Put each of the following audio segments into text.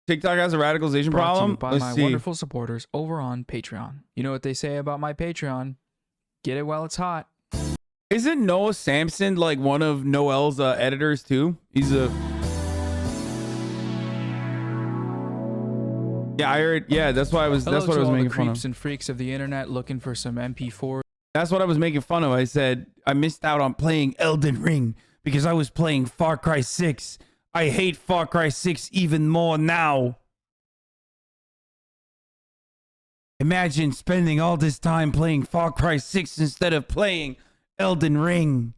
TikTok has a radicalization problem? By my wonderful supporters over on Patreon. You know what they say about my Patreon? Get it while it's hot. Isn't Noah Samsen like one of Noel's editors too? He's a... Yeah, I heard. Yeah, that's why I was. That's what I was making fun of. Creeps and freaks of the internet looking for some MP4. That's what I was making fun of. I said I missed out on playing Elden Ring because I was playing Far Cry 6. I hate Far Cry 6 even more now. Imagine spending all this time playing Far Cry 6 instead of playing Elden Ring.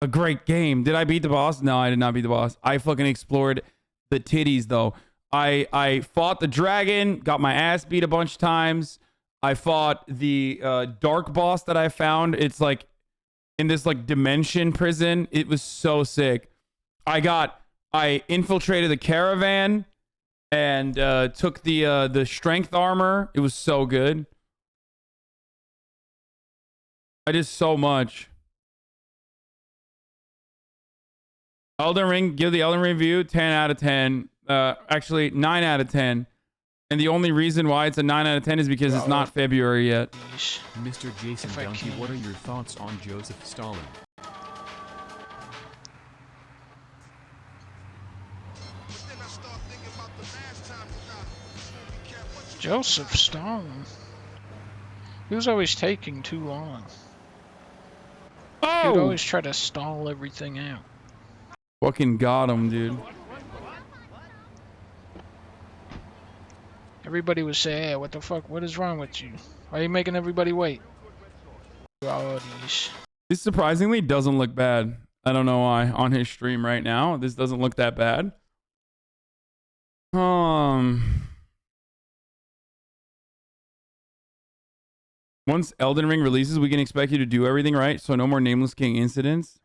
A great game. Did I beat the boss? No, I did not beat the boss. I fucking explored the titties though. I fought the dragon, got my ass beat a bunch of times. I fought the dark boss that I found. It's like in this like dimension prison. It was so sick. I infiltrated the caravan and took the strength armor. It was so good. I did so much. Elden Ring, give the Elden Ring review 10 out of 10. Actually 9 out of 10. And the only reason why it's a 9 out of 10 is because it's not February yet. Mr. Jason Donkey, what are your thoughts on Joseph Stalin? Joseph Stalin? He was always taking too long. Oh! He'd always try to stall everything out. Fucking got him, dude. Everybody would say, hey, what the fuck? What is wrong with you? Why are you making everybody wait? This surprisingly doesn't look bad. I don't know why. On his stream right now, this doesn't look that bad. Once Elden Ring releases, we can expect you to do everything right, so no more Nameless King incidents.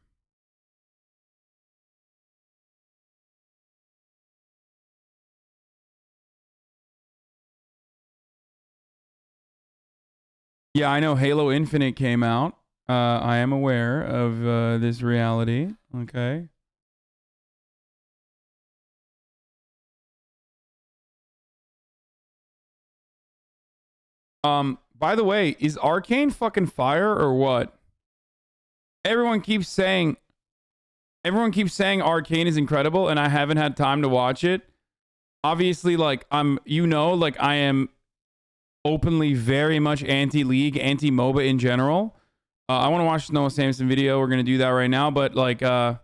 Yeah, I know Halo Infinite came out. I am aware of this reality. Okay. By the way, is Arcane fucking fire or what? Everyone keeps saying Arcane is incredible, and I haven't had time to watch it. Obviously, like I am openly very much anti-League, anti-MOBA in general. I want to watch the Noah Samsen video. We're going to do that right now. But like, I'm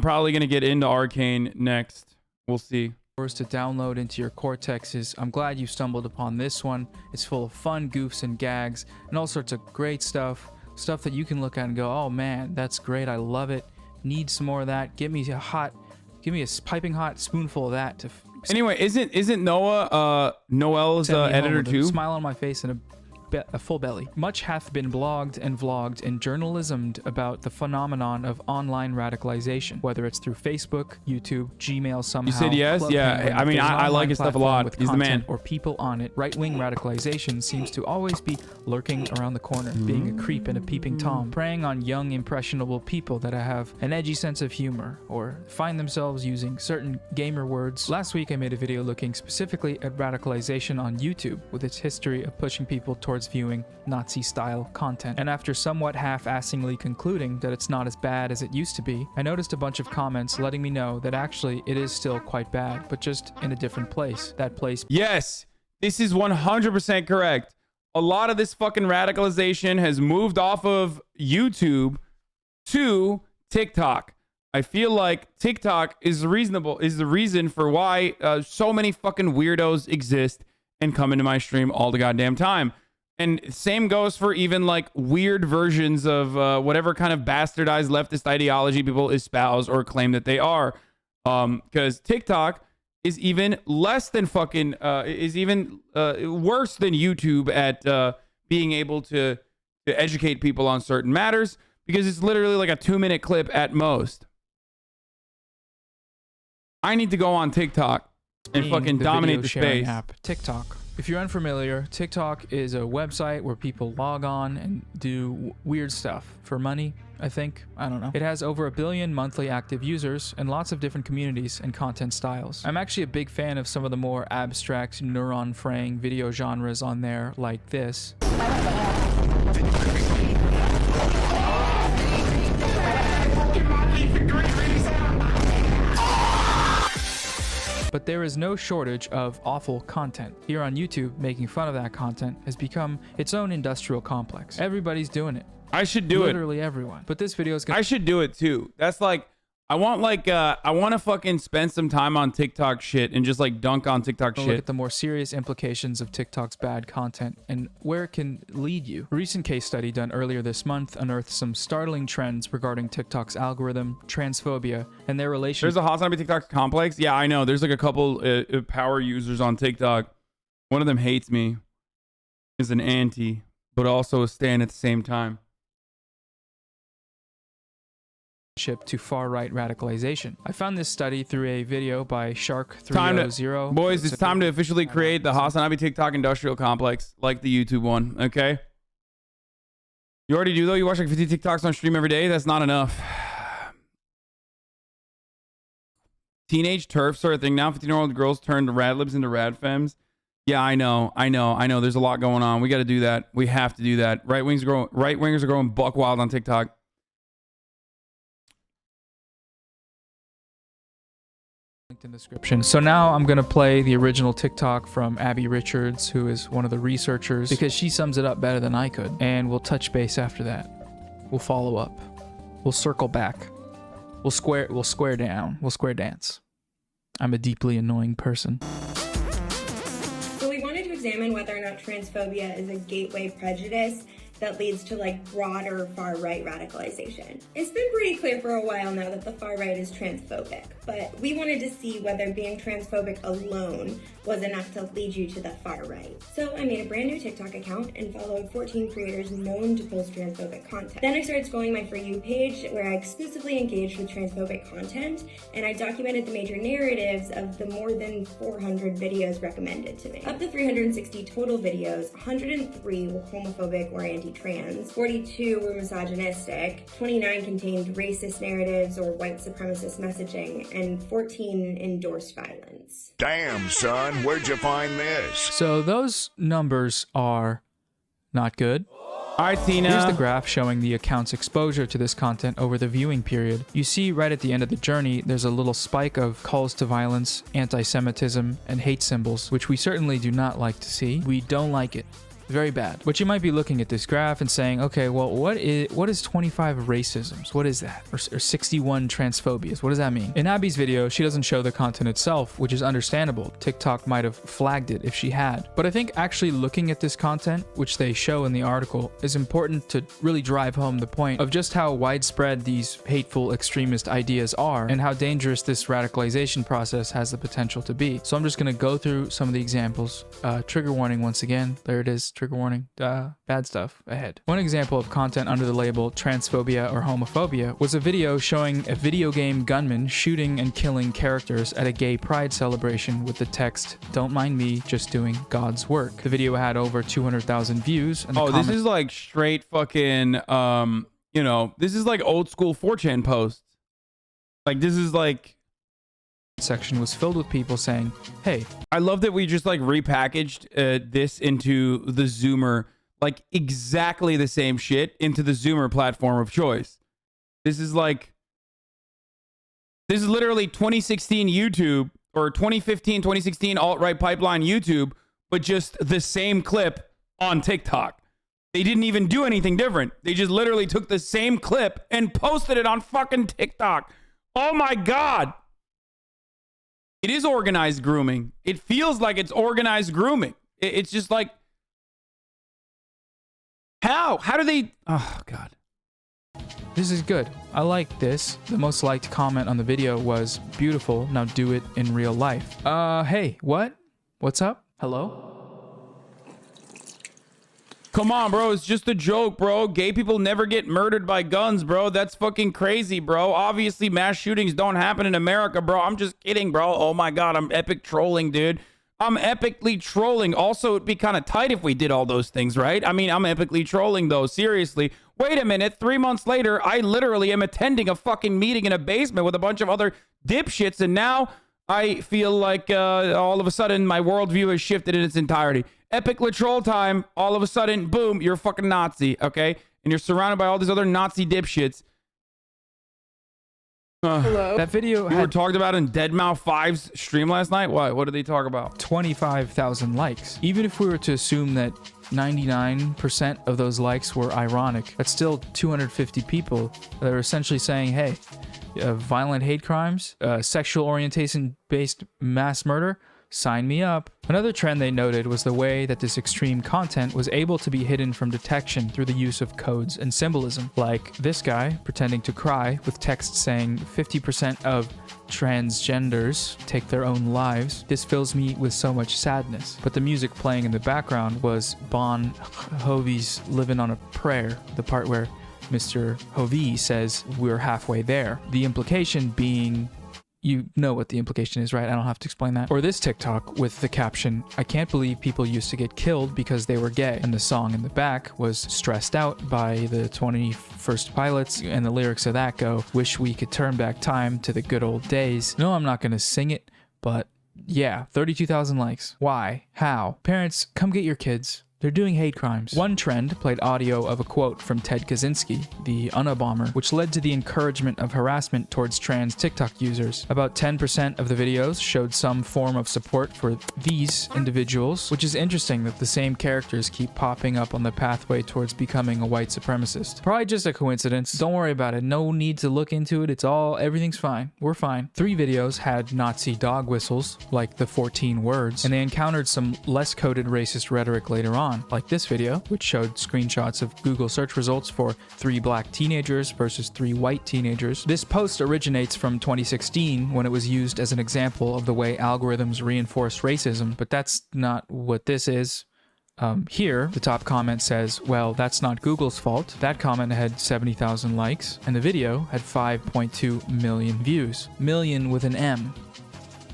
probably going to get into Arcane next. We'll see. To download into your cortexes. I'm glad you stumbled upon this one. It's full of fun goofs and gags and all sorts of great stuff. Stuff that you can look at and go, oh man, that's great. I love it. Need some more of that. Give me a piping hot spoonful of that to... Anyway, isn't Noah Noel's editor too? Smile on my face and a full belly. Much hath been blogged and vlogged and journalismed about the phenomenon of online radicalization, whether it's through Facebook, YouTube, Gmail somehow. You said yes? Yeah, I mean, I like his stuff a lot. He's the man. Or people on it. Right-wing radicalization seems to always be lurking around the corner, being a creep and a peeping Tom, preying on young, impressionable people that have an edgy sense of humor or find themselves using certain gamer words. Last week, I made a video looking specifically at radicalization on YouTube with its history of pushing people towards viewing Nazi-style content. And after somewhat half-assingly concluding that it's not as bad as it used to be, I noticed a bunch of comments letting me know that actually it is still quite bad, but just in a different place. That place... Yes, this is 100% correct. A lot of this fucking radicalization has moved off of YouTube to TikTok. I feel like TikTok is the reason for why so many fucking weirdos exist and come into my stream all the goddamn time. And same goes for even like weird versions of whatever kind of bastardized leftist ideology people espouse or claim that they are. Because TikTok is even less than fucking, is even worse than YouTube at being able to educate people on certain matters, because it's literally like a 2-minute clip at most. I need to go on TikTok and fucking dominate the space. App, TikTok. If you're unfamiliar, TikTok is a website where people log on and do weird stuff for money, I think. I don't know. It has over 1 billion monthly active users and lots of different communities and content styles. I'm actually a big fan of some of the more abstract, neuron-fraying video genres on there, like this. But there is no shortage of awful content. Here on YouTube, making fun of that content has become its own industrial complex. Everybody's doing it. I should do Literally everyone. But this video is gonna— I should do it too. That's like, I want to fucking spend some time on TikTok shit and just like dunk on TikTok look shit. at the more serious implications of TikTok's bad content and where it can lead you. A recent case study done earlier this month unearthed some startling trends regarding TikTok's algorithm, transphobia, and their relation— There's a Hasan TikTok complex. Yeah, I know. There's like a couple power users on TikTok. One of them hates me, is an anti, but also a stan at the same time. to far-right radicalization. I found this study through a video by Shark300. Boys, it's time to officially create the Hasan TikTok industrial complex, like the YouTube one, okay? You already do, though? You watch like 50 TikToks on stream every day? That's not enough. Teenage turf sort of thing. Now 15-year-old girls turned rad libs into rad femmes. Yeah, I know. There's a lot going on. We got to do that. We have to do that. Right wingers are growing buck wild on TikTok. Linked in the description. So now I'm gonna play the original TikTok from Abby Richards, who is one of the researchers, because she sums it up better than I could. And we'll touch base after that. We'll follow up. We'll circle back. We'll square down. We'll square dance. I'm a deeply annoying person. So we wanted to examine whether or not transphobia is a gateway prejudice that leads to like broader far-right radicalization. It's been pretty clear for a while now that the far right is transphobic, but we wanted to see whether being transphobic alone was enough to lead you to the far right. So I made a brand new TikTok account and followed 14 creators known to post transphobic content. Then I started scrolling my For You page where I exclusively engaged with transphobic content, and I documented the major narratives of the more than 400 videos recommended to me. Of the 360 total videos, 103 were homophobic or anti-trans, 42 were misogynistic, 29 contained racist narratives or white supremacist messaging, and 14 endorsed violence. Damn, son, where'd you find this? So those numbers are not good. All right, Tina. Here's the graph showing the account's exposure to this content over the viewing period. You see right at the end of the journey, there's a little spike of calls to violence, anti-Semitism, and hate symbols, which we certainly do not like to see. We don't like it. Very bad. But you might be looking at this graph and saying, okay, well, what is 25 racisms? What is that? Or 61 transphobias? What does that mean? In Abby's video, she doesn't show the content itself, which is understandable. TikTok might have flagged it if she had. But I think actually looking at this content, which they show in the article, is important to really drive home the point of just how widespread these hateful extremist ideas are and how dangerous this radicalization process has the potential to be. So I'm just going to go through some of the examples. Trigger warning once again. There it is. Trigger warning. Bad stuff ahead. One example of content under the label transphobia or homophobia was a video showing a video game gunman shooting and killing characters at a gay pride celebration with the text, "Don't mind me, just doing God's work." The video had over 200,000 views. And this is like straight fucking, this is like old school 4chan posts. Like, this is like... section was filled with people saying, hey, I love that we just like repackaged this into the Zoomer, like exactly the same shit into the Zoomer platform of choice. This is literally 2016 YouTube or 2015, 2016 alt-right pipeline YouTube, but just the same clip on TikTok. They didn't even do anything different. They just literally took the same clip and posted it on fucking TikTok. Oh my God. It is organized grooming. It feels like it's organized grooming. It's just like, how do they, oh God. This is good. I like this. The most liked comment on the video was, beautiful, now do it in real life. Hey, what? What's up? Hello? Come on, bro. It's just a joke, bro. Gay people never get murdered by guns, bro. That's fucking crazy, bro. Obviously, mass shootings don't happen in America, bro. I'm just kidding, bro. Oh my God, I'm epic trolling, dude. I'm epically trolling. Also, it'd be kind of tight if we did all those things, right? I mean, I'm epically trolling, though. Seriously. Wait a minute. 3 months later, I literally am attending a fucking meeting in a basement with a bunch of other dipshits, and now I feel like all of a sudden my worldview has shifted in its entirety. Epic troll time. All of a sudden, boom, you're a fucking Nazi, okay? And you're surrounded by all these other Nazi dipshits. That video We were had talked about in Deadmau5's stream last night. What did they talk about? 25,000 likes. Even if we were to assume that 99% of those likes were ironic, that's still 250 people that are essentially saying, hey, violent hate crimes, sexual orientation-based mass murder, sign me up. Another trend they noted was the way that this extreme content was able to be hidden from detection through the use of codes and symbolism, like this guy pretending to cry with text saying 50% of transgenders take their own lives. This fills me with so much sadness. But the music playing in the background was Bon Jovi's Living on a Prayer, the part where Mr. Jovi says we're halfway there. The implication being, you know what the implication is, right? I don't have to explain that. Or this TikTok with the caption, I can't believe people used to get killed because they were gay. And the song in the back was Stressed Out by the 21st Pilots. And the lyrics of that go, wish we could turn back time to the good old days. No, I'm not going to sing it, but yeah, 32,000 likes. Why? How? Parents, come get your kids. They're doing hate crimes. One trend played audio of a quote from Ted Kaczynski, the Unabomber, which led to the encouragement of harassment towards trans TikTok users. About 10% of the videos showed some form of support for these individuals, which is interesting that the same characters keep popping up on the pathway towards becoming a white supremacist. Probably just a coincidence. Don't worry about it. No need to look into it. Everything's fine. We're fine. 3 videos had Nazi dog whistles, like the 14 words, and they encountered some less coded racist rhetoric later on, like this video, which showed screenshots of Google search results for 3 black teenagers versus 3 white teenagers. This post originates from 2016 when it was used as an example of the way algorithms reinforce racism, but that's not what this is. Here, the top comment says, well, that's not Google's fault. That comment had 70,000 likes, and the video had 5.2 million views. Million with an M.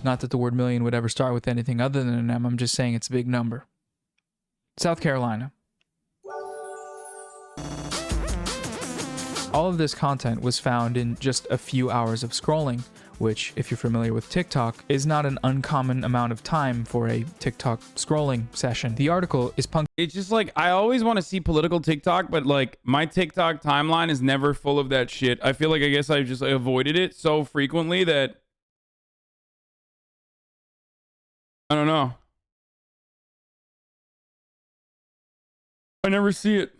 Not that the word million would ever start with anything other than an M, I'm just saying it's a big number. South Carolina. All of this content was found in just a few hours of scrolling, which, if you're familiar with TikTok, is not an uncommon amount of time for a TikTok scrolling session. The article is It's just like, I always want to see political TikTok, but like my TikTok timeline is never full of that shit. I feel like I guess I've just avoided it so frequently that I don't know. I never see it.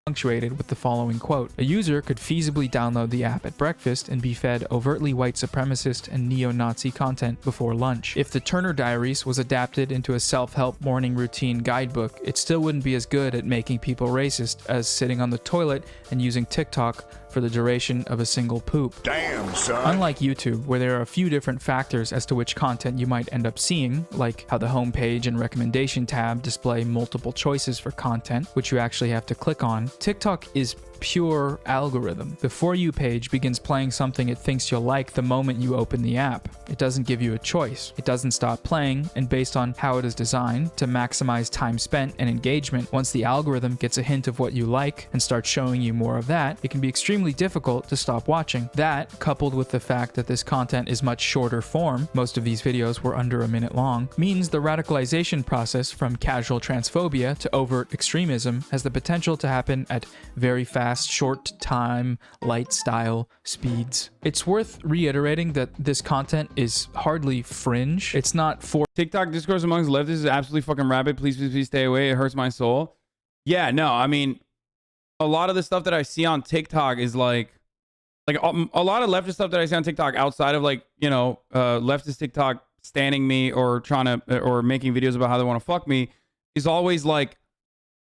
Punctuated with the following quote. A user could feasibly download the app at breakfast and be fed overtly white supremacist and neo-Nazi content before lunch. If the Turner Diaries was adapted into a self-help morning routine guidebook, it still wouldn't be as good at making people racist as sitting on the toilet and using TikTok for the duration of a single poop. Damn, son. Unlike YouTube, where there are a few different factors as to which content you might end up seeing, like how the homepage and recommendation tab display multiple choices for content, which you actually have to click on, TikTok is pure algorithm. The For You page begins playing something it thinks you'll like the moment you open the app. It doesn't give you a choice. It doesn't stop playing, and based on how it is designed to maximize time spent and engagement, once the algorithm gets a hint of what you like and starts showing you more of that, it can be extremely difficult to stop watching. That, coupled with the fact that this content is much shorter form, most of these videos were under a minute long, means the radicalization process from casual transphobia to overt extremism has the potential to happen at very fast, short time, light style speeds. It's worth reiterating that this content is hardly fringe. It's not for TikTok discourse amongst leftists is absolutely fucking rabid. Please, please, please stay away. It hurts my soul. Yeah, no, I mean, a lot of the stuff that I see on TikTok is like a lot of leftist stuff that I see on TikTok outside of like, you know, leftist TikTok standing me or trying to, or making videos about how they want to fuck me is always like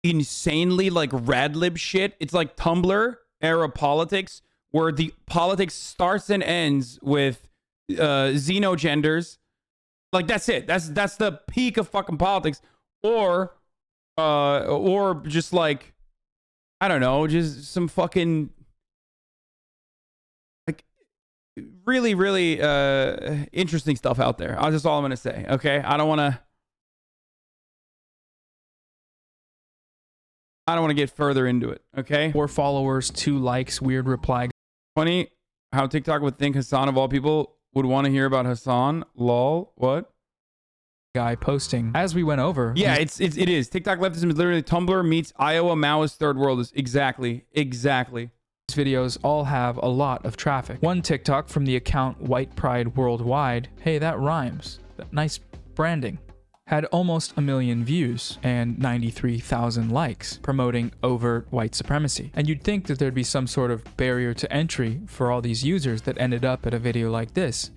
insanely like rad lib shit. It's like Tumblr era politics where the politics starts and ends with xenogenders. Like that's it. That's the peak of fucking politics. Or just like, I don't know, just some fucking like really, really interesting stuff out there. That's just all I'm gonna say. Okay, I don't want to I don't want to get further into it, okay? 4 followers, 2 likes, weird reply. Funny how TikTok would think Hasan of all people would want to hear about Hasan. Lol. What? Guy posting. As we went over. Yeah, it is. TikTok leftism is literally Tumblr meets Iowa Maoist third world. Exactly. These videos all have a lot of traffic. One TikTok from the account White Pride Worldwide, hey, that rhymes. Nice branding. Had almost 1 million views and 93,000 likes, promoting overt white supremacy. And you'd think that there'd be some sort of barrier to entry for all these users that ended up at a video like this,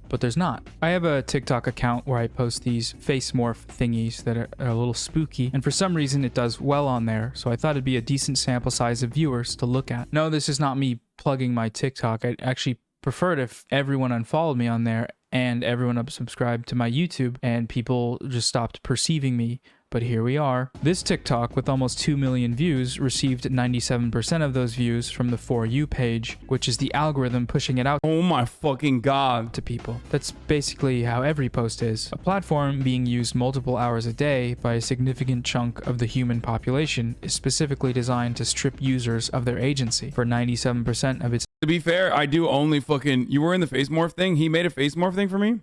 but there's not. I have a TikTok account where I post these face morph thingies that are a little spooky, and for some reason it does well on there, so I thought it'd be a decent sample size of viewers to look at. No, this is not me plugging my TikTok. I'd actually prefer it if everyone unfollowed me on there and everyone unsubscribed to my YouTube and people just stopped perceiving me. But here we are. This TikTok with almost 2 million views received 97% of those views from the For You page, which is the algorithm pushing it out Oh my fucking god. to people. That's basically how every post is. A platform being used multiple hours a day by a significant chunk of the human population is specifically designed to strip users of their agency for 97% of its. To be fair, I do only fucking... You were in the face morph thing? He made a face morph thing for me?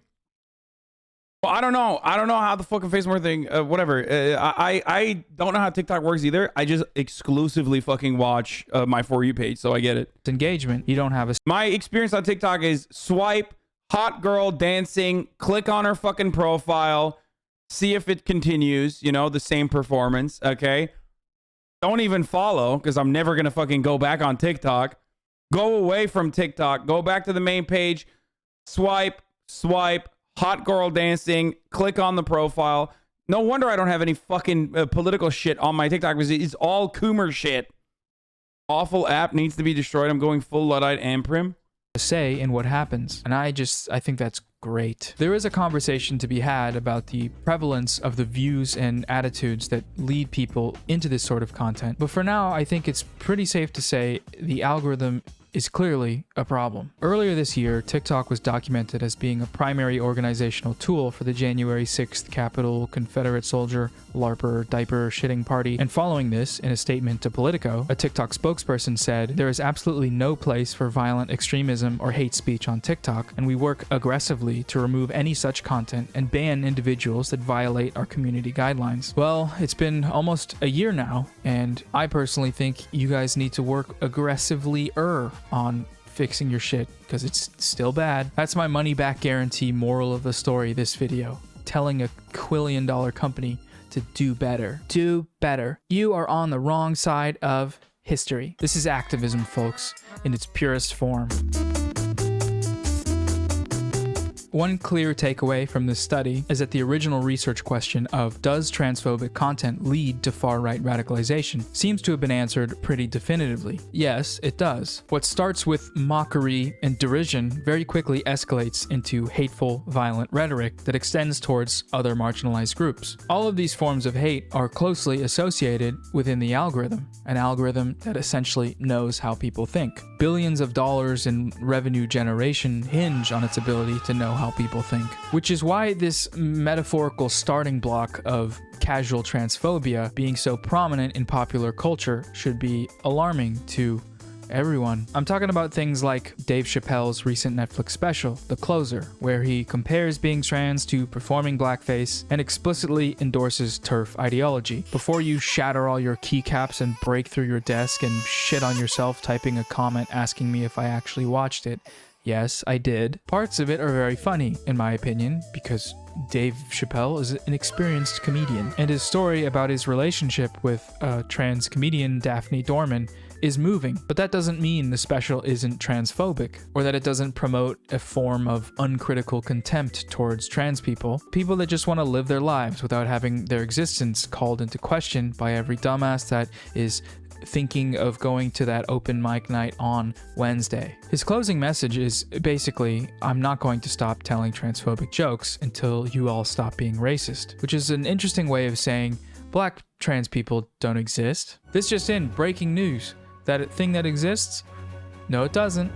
Well, I don't know how the fucking face morph thing... whatever. I don't know how TikTok works either. I just exclusively fucking watch my For You page, so I get it. Engagement. You don't have a My experience on TikTok is swipe, hot girl dancing, click on her fucking profile, see if it continues, you know, the same performance, okay? Don't even follow, because I'm never going to fucking go back on TikTok. Go away from TikTok. Go back to the main page. Swipe, hot girl dancing, click on the profile. No wonder I don't have any fucking political shit on my TikTok, because it's all Coomer shit. Awful app needs to be destroyed. I'm going full Luddite and prim. say in what happens. And I think that's great. There is a conversation to be had about the prevalence of the views and attitudes that lead people into this sort of content. But for now, I think it's pretty safe to say the algorithm is clearly a problem. Earlier this year, TikTok was documented as being a primary organizational tool for the January 6th Capitol Confederate Soldier LARPer Diaper Shitting Party. And following this, in a statement to Politico, a TikTok spokesperson said, "There is absolutely no place for violent extremism or hate speech on TikTok, and we work aggressively to remove any such content and ban individuals that violate our community guidelines." Well, it's been almost a year now, and I personally think you guys need to work aggressively on fixing your shit, because it's still bad. That's my money back guarantee moral of the story this video. Telling a $1 quillion company to do better. Do better. You are on the wrong side of history. This is activism, folks, in its purest form. One clear takeaway from this study is that the original research question of does transphobic content lead to far-right radicalization seems to have been answered pretty definitively. Yes, it does. What starts with mockery and derision very quickly escalates into hateful, violent rhetoric that extends towards other marginalized groups. All of these forms of hate are closely associated within the algorithm, an algorithm that essentially knows how people think. Billions of dollars in revenue generation hinge on its ability to know how people think, which is why this metaphorical starting block of casual transphobia being so prominent in popular culture should be alarming to everyone. I'm talking about things like Dave Chappelle's recent Netflix special, The Closer, where he compares being trans to performing blackface and explicitly endorses TERF ideology. Before you shatter all your keycaps and break through your desk and shit on yourself typing a comment asking me if I actually watched it, yes, I did. Parts of it are very funny, in my opinion, because Dave Chappelle is an experienced comedian, and his story about his relationship with trans comedian Daphne Dorman is moving. But that doesn't mean the special isn't transphobic, or that it doesn't promote a form of uncritical contempt towards trans people that just want to live their lives without having their existence called into question by every dumbass that is thinking of going to that open mic night on Wednesday. His closing message is basically, I'm not going to stop telling transphobic jokes until you all stop being racist, which is an interesting way of saying black trans people don't exist. This just in, breaking news. That thing that exists? No, it doesn't.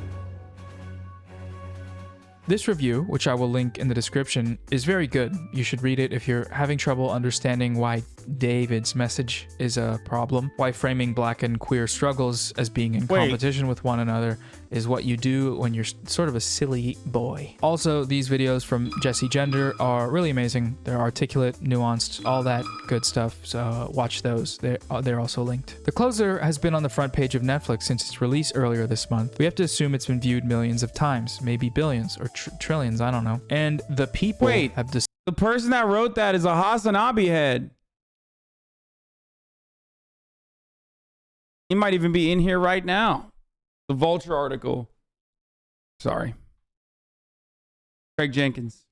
This review, which I will link in the description, is very good. You should read it if you're having trouble understanding why David's message is a problem, why framing black and queer struggles as being in competition with one another is what you do when you're sort of a silly boy. Also, these videos from Jesse Gender are really amazing. They're articulate, nuanced, all that good stuff, so watch those. They're also linked. The Closer has been on the front page of Netflix since its release earlier this month. We have to assume it's been viewed millions of times, maybe billions or trillions, I don't know. And the people have the person that wrote that is a Hasan head. He might even be in here right now. The Vulture article. Sorry. Craig Jenkins.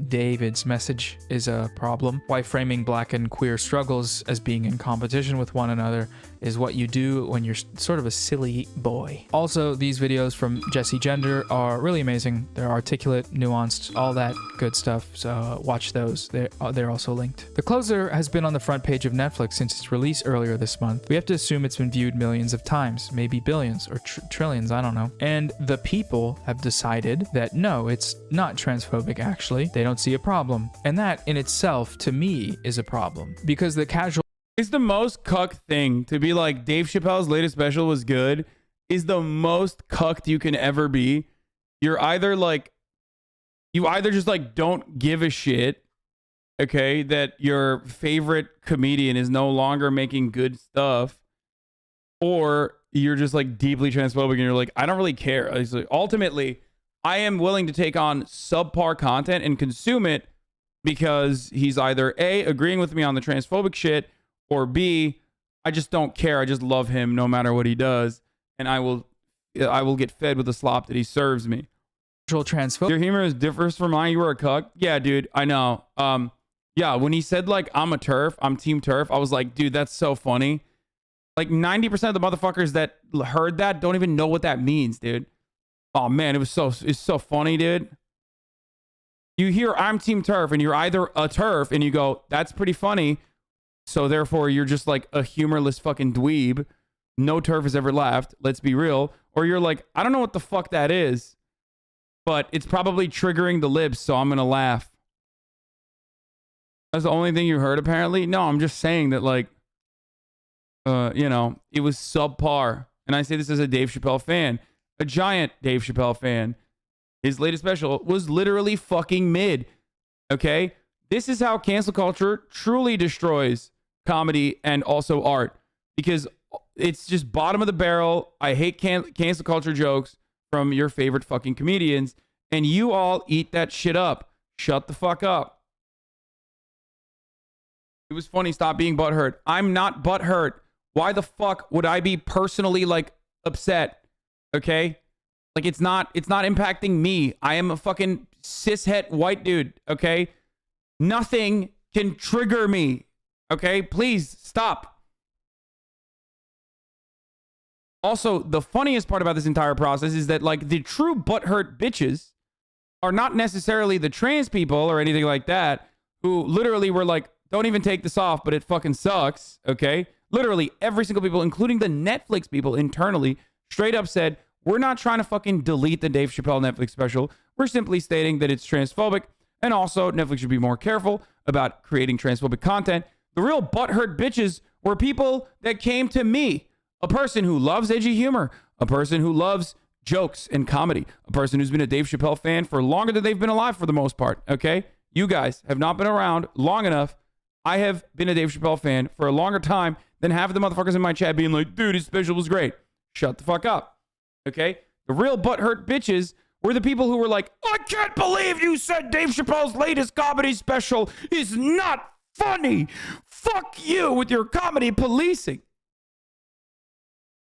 David's message is a problem. Why framing black and queer struggles as being in competition with one another is what you do when you're sort of a silly boy. Also, these videos from Jesse Gender are really amazing. They're articulate, nuanced, all that good stuff, so watch those. They're also linked. The Closer has been on the front page of Netflix since its release earlier this month. We have to assume it's been viewed millions of times, maybe billions or trillions, I don't know. And the people have decided that no, it's not transphobic actually. They don't see a problem. And that in itself, to me, is a problem. Because the casual... It's the most cuck thing to be like, Dave Chappelle's latest special was good, is the most cucked you can ever be. You're either like... You either just like don't give a shit, okay, that your favorite comedian is no longer making good stuff, or you're just like deeply transphobic and you're like, I don't really care. It's like, ultimately... I am willing to take on subpar content and consume it because he's either A, agreeing with me on the transphobic shit, or B, I just don't care. I just love him no matter what he does. And I will get fed with the slop that he serves me. Your humor is differs from mine. You were a cuck. Yeah, dude, I know. Yeah, when he said like, I'm team turf, I was like, dude, that's so funny. Like 90% of the motherfuckers that heard that don't even know what that means, dude. Oh man, it's so funny, dude. You hear I'm team turf and you're either a turf and you go, that's pretty funny. So therefore you're just like a humorless fucking dweeb. No turf has ever laughed. Let's be real. Or you're like, I don't know what the fuck that is, but it's probably triggering the libs. So I'm going to laugh. That's the only thing you heard apparently. No, I'm just saying that like, you know, it was subpar. And I say this as a Dave Chappelle fan. A giant Dave Chappelle fan. His latest special was literally fucking mid. Okay? This is how cancel culture truly destroys comedy and also art. Because it's just bottom of the barrel. I hate cancel culture jokes from your favorite fucking comedians. And you all eat that shit up. Shut the fuck up. It was funny. Stop being butthurt. I'm not butthurt. Why the fuck would I be personally like upset? Okay, like it's not impacting me. I am a fucking cishet white dude. Okay, nothing can trigger me. Okay, please stop. Also, the funniest part about this entire process is that like the true butthurt bitches are not necessarily the trans people or anything like that who literally were like, don't even take this off, but it fucking sucks. Okay, literally every single people, including the Netflix people internally, straight up said, we're not trying to fucking delete the Dave Chappelle Netflix special. We're simply stating that it's transphobic. And also, Netflix should be more careful about creating transphobic content. The real butthurt bitches were people that came to me. A person who loves edgy humor. A person who loves jokes and comedy. A person who's been a Dave Chappelle fan for longer than they've been alive for the most part. Okay? You guys have not been around long enough. I have been a Dave Chappelle fan for a longer time than half of the motherfuckers in my chat being like, dude, his special was great. Shut the fuck up. Okay? The real butthurt bitches were the people who were like, I can't believe you said Dave Chappelle's latest comedy special is not funny. Fuck you with your comedy policing.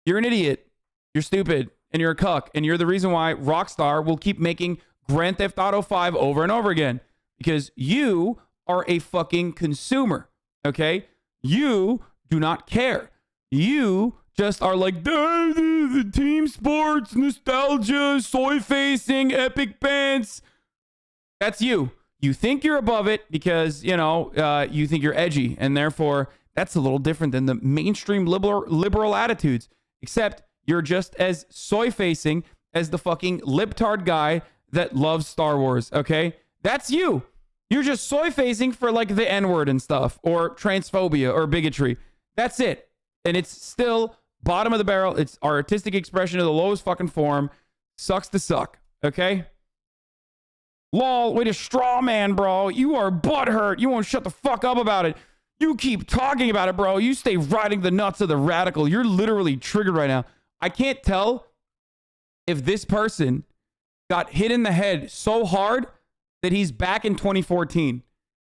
You're an idiot. You're stupid. And you're a cuck. And you're the reason why Rockstar will keep making Grand Theft Auto 5 over and over again. Because you are a fucking consumer. Okay? You do not care. You just are like, the team sports, nostalgia, soy facing, epic pants. That's you. You think you're above it because, you know, you think you're edgy. And therefore, that's a little different than the mainstream liberal attitudes. Except you're just as soy facing as the fucking libtard guy that loves Star Wars, okay? That's you. You're just soy facing for like the N-word and stuff, or transphobia or bigotry. That's it. And it's still bottom of the barrel. It's artistic expression of the lowest fucking form. Sucks to suck, okay? Lol, way to straw man, bro. You are butthurt. You won't shut the fuck up about it. You keep talking about it, bro. You stay riding the nuts of the radical. You're literally triggered right now. I can't tell if this person got hit in the head so hard that he's back in 2014.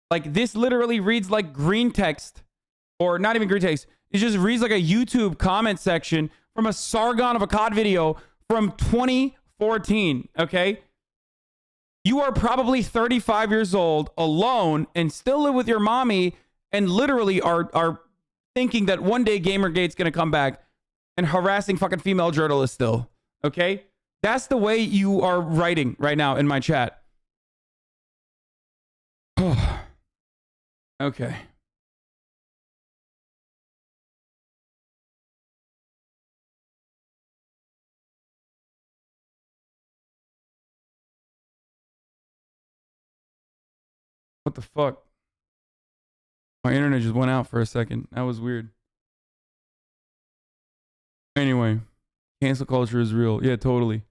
Like, this literally reads like green text, or not even green text. It just reads like a YouTube comment section from a Sargon of Akkad video from 2014, okay? You are probably 35 years old, alone, and still live with your mommy, and literally are thinking that one day Gamergate's gonna come back and harassing fucking female journalists still, okay? That's the way you are writing right now in my chat. Okay. What the fuck? My internet just went out for a second. That was weird. Anyway, cancel culture is real. Yeah, totally.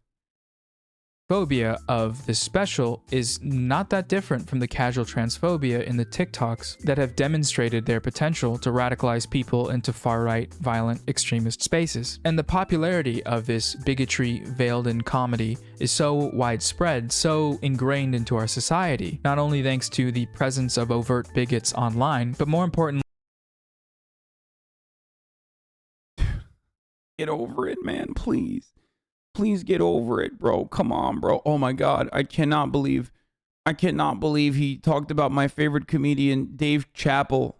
Phobia of this special is not that different from the casual transphobia in the TikToks that have demonstrated their potential to radicalize people into far-right, violent, extremist spaces. And the popularity of this bigotry veiled in comedy is so widespread, so ingrained into our society, not only thanks to the presence of overt bigots online, but more importantly, Get over it, man, please. Please get over it, bro. Come on, bro. Oh my God. I cannot believe he talked about my favorite comedian, Dave Chappelle.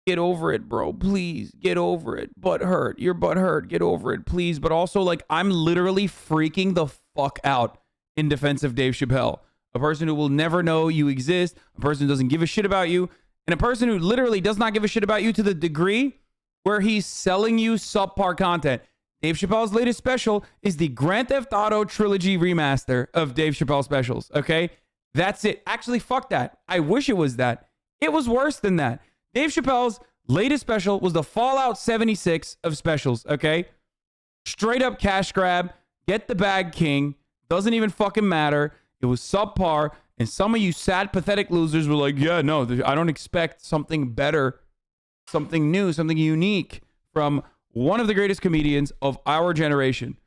Get over it, bro. Please get over it. Butt hurt. Your butt hurt. Get over it, please. But also, like, I'm literally freaking the fuck out in defense of Dave Chappelle. A person who will never know you exist, a person who doesn't give a shit about you, and a person who literally does not give a shit about you to the degree where he's selling you subpar content. Dave Chappelle's latest special is the Grand Theft Auto trilogy remaster of Dave Chappelle specials, okay? That's it. Actually, fuck that. I wish it was that. It was worse than that. Dave Chappelle's latest special was the Fallout 76 of specials, okay? Straight up cash grab. Get the bag, king. Doesn't even fucking matter. It was subpar. And some of you sad, pathetic losers were like, yeah, no, I don't expect something better, something new, something unique from one of the greatest comedians of our generation.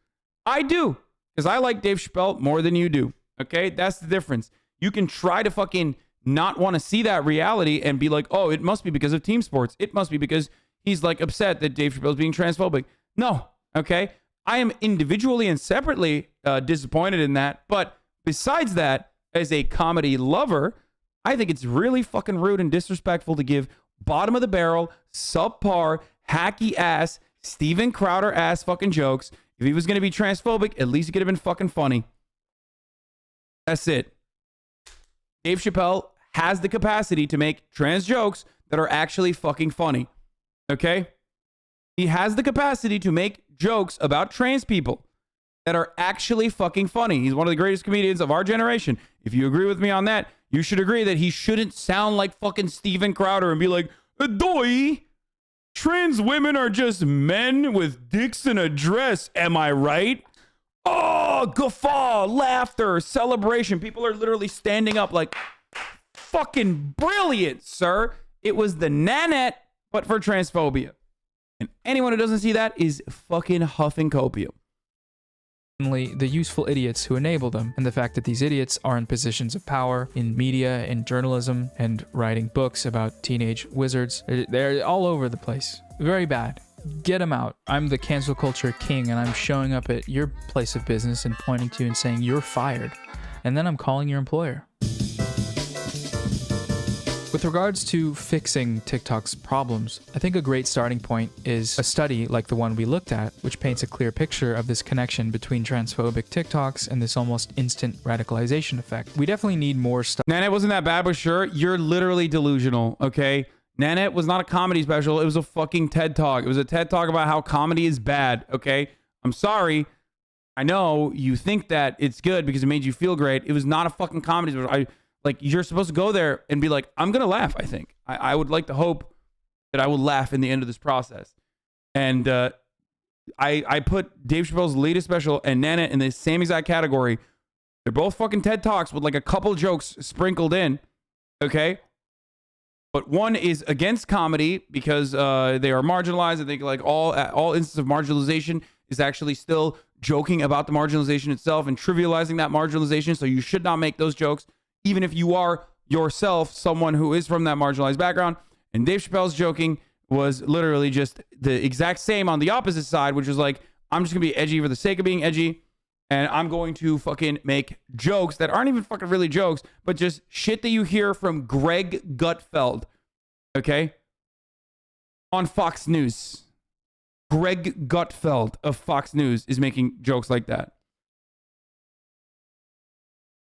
I do, because I like Dave Chappelle more than you do. Okay, that's the difference. You can try to fucking not want to see that reality and be like, oh, it must be because of team sports. It must be because he's like upset that Dave Chappelle's being transphobic. No, okay? I am individually and separately disappointed in that. But besides that, as a comedy lover, I think it's really fucking rude and disrespectful to give bottom of the barrel, subpar, hacky ass, Steven Crowder ass fucking jokes. If he was going to be transphobic, at least it could have been fucking funny. That's it. Dave Chappelle has the capacity to make trans jokes that are actually fucking funny. Okay? He has the capacity to make jokes about trans people that are actually fucking funny. He's one of the greatest comedians of our generation. If you agree with me on that, you should agree that he shouldn't sound like fucking Steven Crowder and be like, "Adoy! Trans women are just men with dicks in a dress, am I right?" Oh, guffaw, laughter, celebration. People are literally standing up like, fucking brilliant, sir. It was the Nanette, but for transphobia. And anyone who doesn't see that is fucking huffing copium. the useful idiots who enable them, and the fact that these idiots are in positions of power in media and journalism and writing books about teenage wizards. They're all over the place. Very bad. Get them out. I'm the cancel culture king, and I'm showing up at your place of business and pointing to you and saying you're fired. And then I'm calling your employer. With regards to fixing TikTok's problems, I think a great starting point is a study like the one we looked at, which paints a clear picture of this connection between transphobic TikToks and this almost instant radicalization effect. We definitely need more stuff. Nanette wasn't that bad, but sure, you're literally delusional, okay? Nanette was not a comedy special. It was a fucking TED Talk. It was a TED Talk about how comedy is bad, okay? I'm sorry. I know you think that it's good because it made you feel great. It was not a fucking comedy. You're supposed to go there and be like, I'm going to laugh, I think. I would like to hope that I will laugh in the end of this process. And I put Dave Chappelle's latest special and Nana in the same exact category. They're both fucking TED Talks with like a couple jokes sprinkled in. Okay? But one is against comedy because they are marginalized. I think like all instances of marginalization is actually still joking about the marginalization itself and trivializing that marginalization. So you should not make those jokes, even if you are yourself someone who is from that marginalized background. And Dave Chappelle's joking was literally just the exact same on the opposite side, which is like, I'm just gonna be edgy for the sake of being edgy. And I'm going to fucking make jokes that aren't even fucking really jokes, but just shit that you hear from Greg Gutfeld, okay? On Fox News. Greg Gutfeld of Fox News is making jokes like that.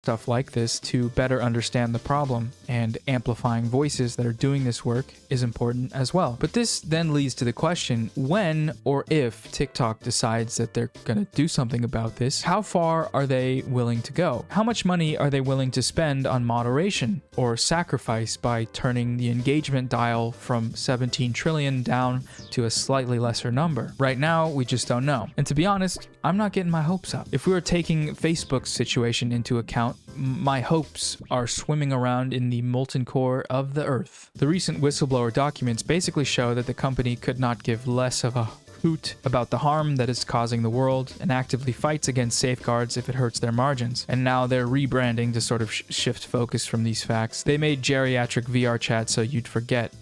Stuff like this to better understand the problem, and amplifying voices that are doing this work is important as well. But this then leads to the question, when or if TikTok decides that they're gonna do something about this, how far are they willing to go? How much money are they willing to spend on moderation or sacrifice by turning the engagement dial from 17 trillion down to a slightly lesser number? Right now, we just don't know. And to be honest, I'm not getting my hopes up. If we were taking Facebook's situation into account, my hopes are swimming around in the molten core of the earth. The recent whistleblower documents basically show that the company could not give less of a hoot about the harm that is causing the world and actively fights against safeguards if it hurts their margins. And now they're rebranding to sort of shift focus from these facts. They made geriatric VR chat so you'd forget.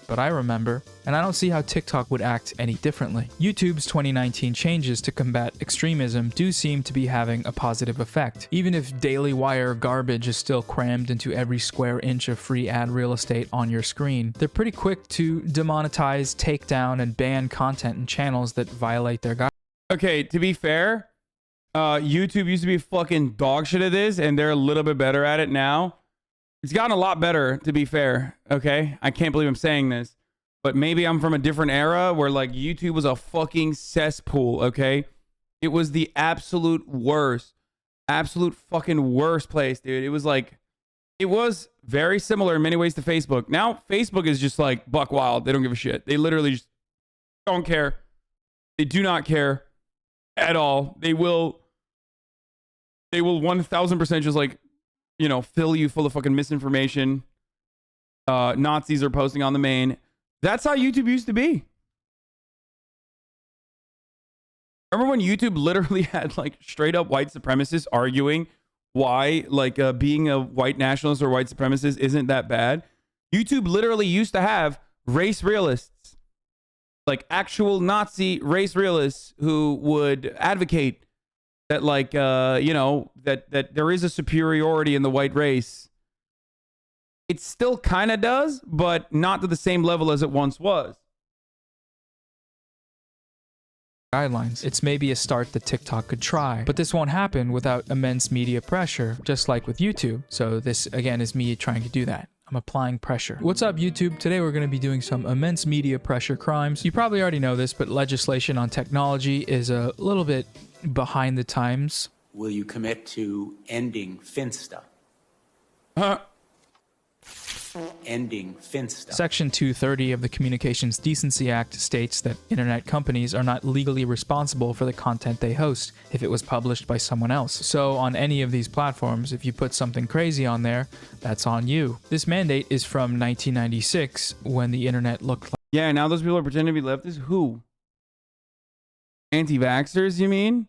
But I remember, and I don't see how TikTok would act any differently. YouTube's 2019 changes to combat extremism do seem to be having a positive effect. Even if Daily Wire garbage is still crammed into every square inch of free ad real estate on your screen, they're pretty quick to demonetize, take down, and ban content and channels that violate their guidelines. Okay, to be fair, YouTube used to be fucking dog shit at this, and they're a little bit better at it now. It's gotten a lot better, to be fair, okay? I can't believe I'm saying this, but maybe I'm from a different era where, like, YouTube was a fucking cesspool, okay? It was the absolute fucking worst place, dude. It was like, it was very similar in many ways to Facebook. Now, Facebook is just, like, buck wild. They don't give a shit. They literally just don't care. They do not care at all. They will 1000% just, like, you know, fill you full of fucking misinformation. Nazis are posting on the main. That's how YouTube used to be. Remember when YouTube literally had like straight up white supremacists arguing why like being a white nationalist or white supremacist isn't that bad? YouTube literally used to have race realists, like actual Nazi race realists who would advocate that like, you know, that there is a superiority in the white race. It still kind of does, but not to the same level as it once was. Guidelines. It's maybe a start that TikTok could try, but this won't happen without immense media pressure, just like with YouTube. So this, again, is me trying to do that. I'm applying pressure. What's up, YouTube? Today we're going to be doing some immense media pressure crimes. You probably already know this, but legislation on technology is a little bit behind the times. Will you commit to ending Finsta? Ending Finsta. Section 230 of the Communications Decency Act states that internet companies are not legally responsible for the content they host if it was published by someone else. So on any of these platforms, if you put something crazy on there, that's on you. This mandate is from 1996 when the internet looked like... Yeah, now those people are pretending to be leftists. Who? Anti-vaxxers, you mean?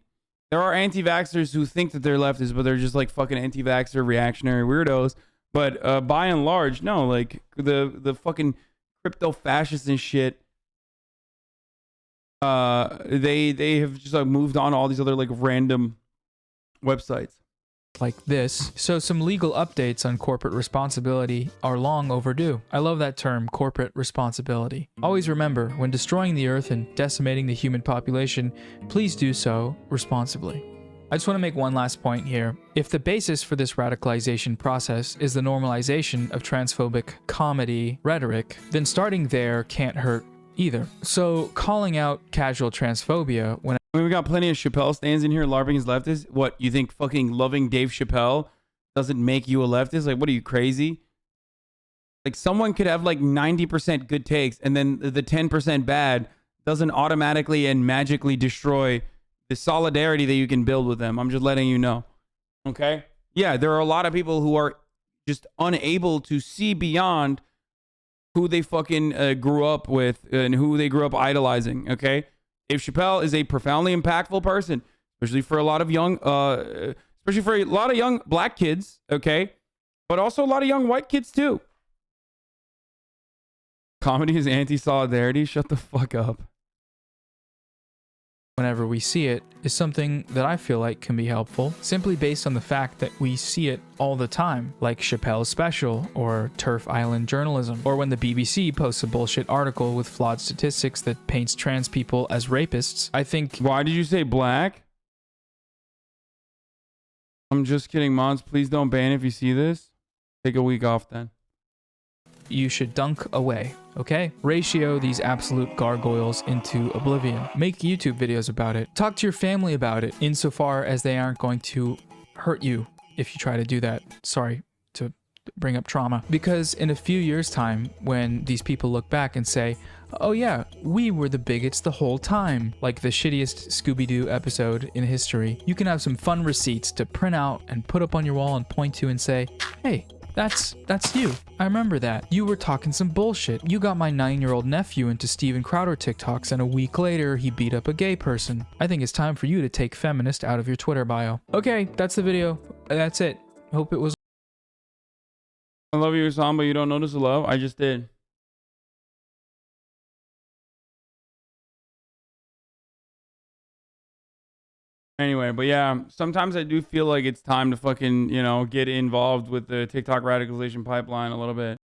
There are anti-vaxxers who think that they're leftists, but they're just like fucking anti-vaxxer reactionary weirdos. But by and large, no, like the fucking crypto fascists and shit, they have just like moved on to all these other like random websites. Like this. So some legal updates on corporate responsibility are long overdue. I love that term, corporate responsibility. Always remember, when destroying the earth and decimating the human population, please do so responsibly. I just want to make one last point here. If the basis for this radicalization process is the normalization of transphobic comedy rhetoric, then starting there can't hurt either. So calling out casual transphobia when I mean, we got plenty of Chappelle stands in here LARPing as leftists. What, you think fucking loving Dave Chappelle doesn't make you a leftist? Like, what are you, crazy? Like, someone could have like 90% good takes, and then the 10% bad doesn't automatically and magically destroy the solidarity that you can build with them. I'm just letting you know. Okay? Yeah, there are a lot of people who are just unable to see beyond who they fucking grew up with and who they grew up idolizing. Okay? Dave Chappelle is a profoundly impactful person, especially for a lot of young, especially for a lot of young black kids. Okay? But also a lot of young white kids too. Comedy is anti-solidarity. Shut the fuck up. Whenever we see it is something that I feel like can be helpful, simply based on the fact that we see it all the time, like Chappelle's special, or Turf Island journalism, or when the BBC posts a bullshit article with flawed statistics that paints trans people as rapists. I think... Why did you say black? I'm just kidding, mods. Please don't ban if you see this. Take a week off then. You should dunk away, okay? Ratio these absolute gargoyles into oblivion. Make YouTube videos about it. Talk to your family about it, insofar as they aren't going to hurt you if you try to do that. Sorry to bring up trauma. Because in a few years' time, when these people look back and say, oh yeah, we were the bigots the whole time, like the shittiest Scooby-Doo episode in history, you can have some fun receipts to print out and put up on your wall and point to and say, hey, that's you. I remember that. You were talking some bullshit. You got my 9-year-old nephew into Steven Crowder TikToks, and a week later, he beat up a gay person. I think it's time for you to take feminist out of your Twitter bio. Okay, that's the video. That's it. Hope it was... I love you, Hasan, but you don't notice the love? I just did. Anyway, but yeah, sometimes I do feel like it's time to fucking, you know, get involved with the TikTok radicalization pipeline a little bit.